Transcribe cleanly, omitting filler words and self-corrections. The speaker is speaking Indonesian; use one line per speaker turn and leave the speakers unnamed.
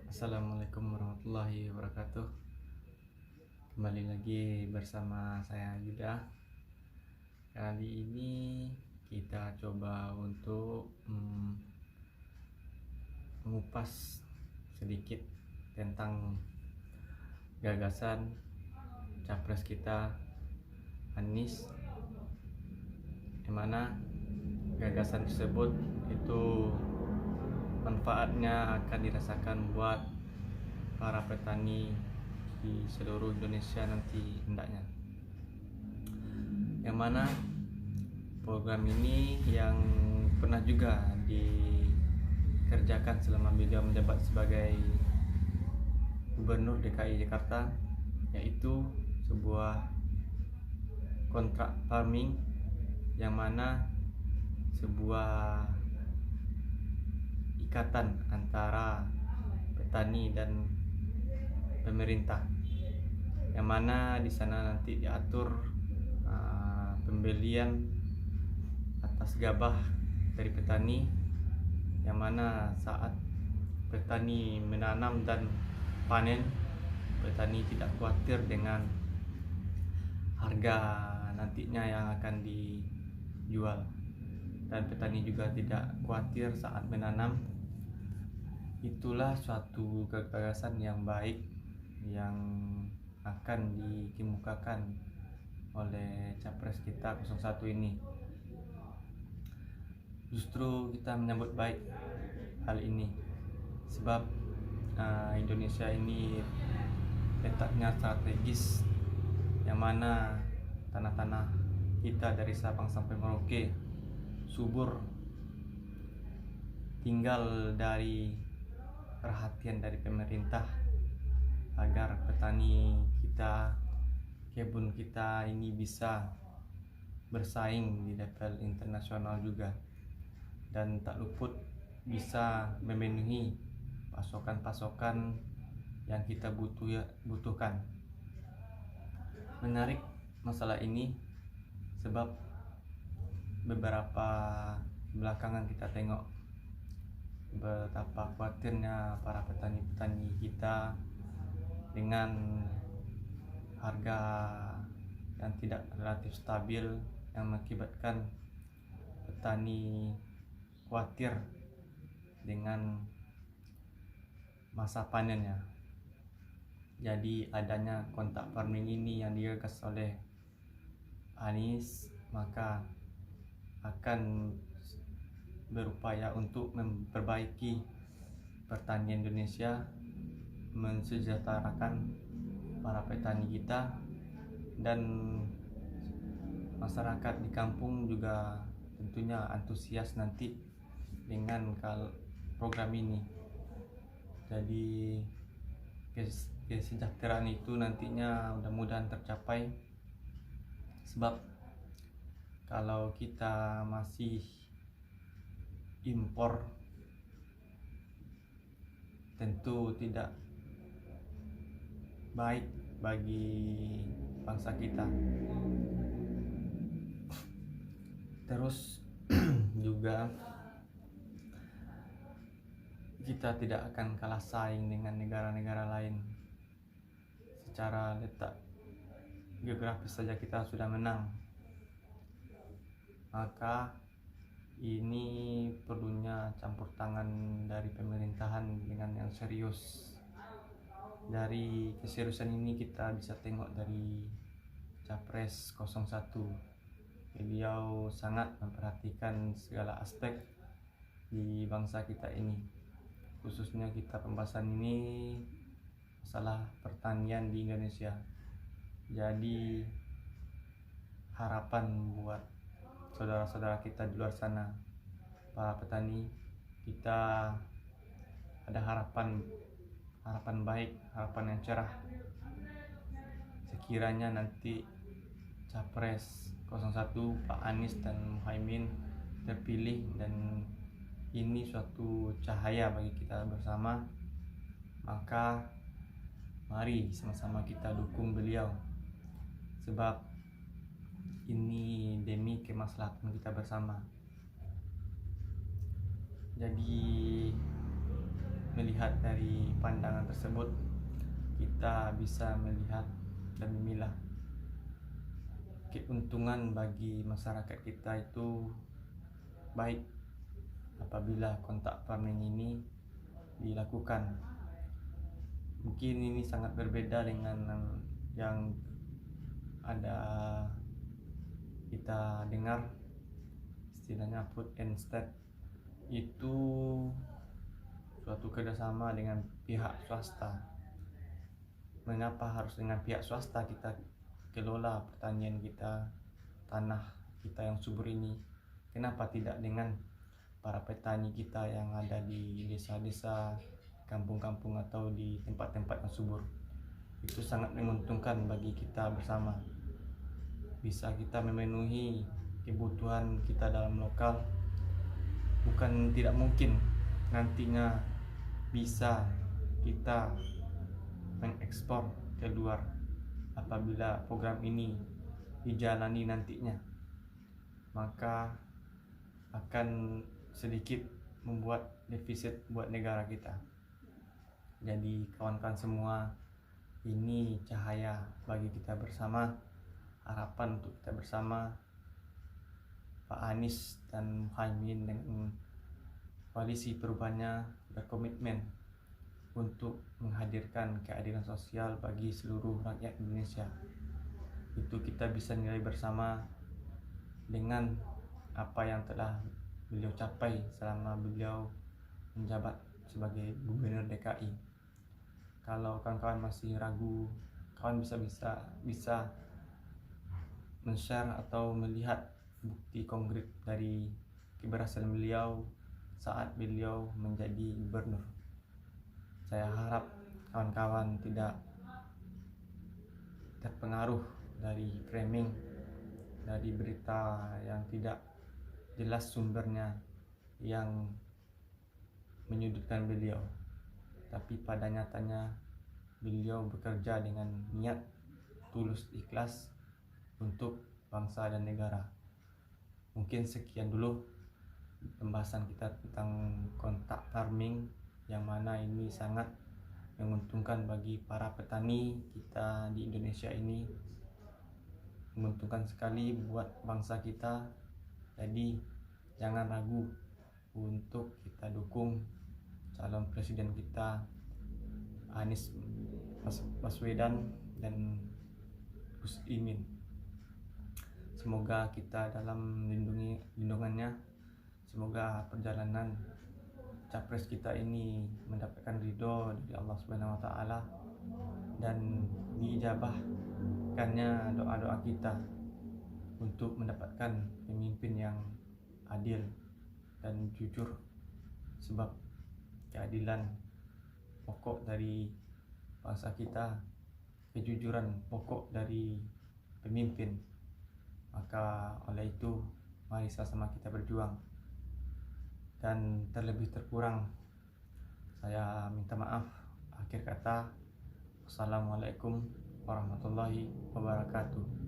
Assalamualaikum warahmatullahi wabarakatuh. Kembali lagi bersama saya Yuda. Kali ini kita coba untuk mengupas sedikit tentang gagasan capres kita Anies, di mana gagasan tersebut itu manfaatnya akan dirasakan buat para petani di seluruh Indonesia nanti hendaknya. Yang mana program ini yang pernah juga dikerjakan selama beliau menjabat sebagai Gubernur DKI Jakarta, yaitu sebuah kontrak farming, yang mana sebuah ikatan antara petani dan pemerintah, yang mana di sana nanti diatur pembelian atas gabah dari petani, yang mana saat petani menanam dan panen, petani tidak khawatir dengan harga nantinya yang akan dijual, dan petani juga tidak khawatir saat menanam. Itulah suatu gagasan yang baik yang akan dikemukakan oleh capres kita 01 ini. Justru kita menyambut baik hal ini, sebab Indonesia ini letaknya strategis, yang mana tanah-tanah kita dari Sabang sampai Merauke subur, tinggal dari perhatian dari pemerintah agar petani kita, kebun kita ini bisa bersaing di level internasional juga, dan tak luput bisa memenuhi pasokan-pasokan yang kita butuhkan. Menarik masalah ini sebab beberapa belakangan kita tengok betapa khawatirnya para petani-petani kita dengan harga yang tidak relatif stabil, yang mengakibatkan petani khawatir dengan masa panennya. Jadi adanya kontrak farming ini yang digagas oleh Anies, maka akan berupaya untuk memperbaiki pertanian Indonesia, mensejahterakan para petani kita, dan masyarakat di kampung juga tentunya antusias nanti dengan program ini. Jadi kesejahteraan itu nantinya mudah-mudahan tercapai, sebab kalau kita masih impor tentu tidak baik bagi bangsa kita. Terus juga kita tidak akan kalah saing dengan negara-negara lain. Secara letak geografis saja kita sudah menang, maka ini perlunya campur tangan dari pemerintahan dengan yang serius. Dari keseriusan ini kita bisa tengok dari Capres 01. Beliau sangat memperhatikan segala aspek di bangsa kita ini, khususnya kita pembahasan ini masalah pertanian di Indonesia. Jadi harapan buat saudara-saudara kita di luar sana, para petani kita, ada harapan baik, harapan yang cerah. Sekiranya nanti Capres 01 Pak Anies dan Muhaimin terpilih, dan ini suatu cahaya bagi kita bersama, maka mari sama-sama kita dukung beliau, sebab ini demi kemaslahatan kita bersama. Jadi melihat dari pandangan tersebut, kita bisa melihat dan memilah keuntungan bagi masyarakat kita itu baik apabila kontak farming ini dilakukan. Mungkin ini sangat berbeda dengan yang ada kita dengar istilahnya food and state, itu suatu kerjasama dengan pihak swasta. Mengapa harus dengan pihak swasta kita kelola pertanian kita, tanah kita yang subur ini? Kenapa tidak dengan para petani kita yang ada di desa-desa, kampung-kampung atau di tempat-tempat yang subur? Itu sangat menguntungkan bagi kita bersama. Bisa kita memenuhi kebutuhan kita dalam lokal. Bukan tidak mungkin nantinya bisa kita mengekspor ke luar apabila program ini dijalani nantinya, maka akan sedikit membuat defisit buat negara kita. Jadi kawan-kawan semua, ini cahaya bagi kita bersama, harapan untuk kita bersama. Pak Anies dan Muhaimin dengan koalisi perubahannya berkomitmen untuk menghadirkan keadilan sosial bagi seluruh rakyat Indonesia. Itu kita bisa nilai bersama dengan apa yang telah beliau capai selama beliau menjabat sebagai Gubernur DKI. Kalau kawan-kawan masih ragu, kawan bisa men-share atau melihat bukti konkret dari keberhasilan beliau saat beliau menjadi gubernur. Saya harap kawan-kawan tidak terpengaruh dari framing, dari berita yang tidak jelas sumbernya yang menyudutkan beliau. Tapi pada nyatanya beliau bekerja dengan niat tulus ikhlas untuk bangsa dan negara. Mungkin sekian dulu pembahasan kita tentang kontak farming, yang mana ini sangat menguntungkan bagi para petani kita di Indonesia ini, menguntungkan sekali buat bangsa kita. Jadi jangan ragu untuk kita dukung calon presiden kita Anies Baswedan dan Gus Imin. Semoga kita dalam lindungannya, semoga perjalanan capres kita ini mendapatkan ridho dari Allah Subhanahu wa taala dan diijabahkannya doa-doa kita untuk mendapatkan pemimpin yang adil dan jujur, sebab keadilan pokok dari bangsa kita, kejujuran pokok dari pemimpin. Maka oleh itu mari sama-sama kita berjuang. Dan terlebih terkurang saya minta maaf. Akhir kata, wassalamualaikum warahmatullahi wabarakatuh.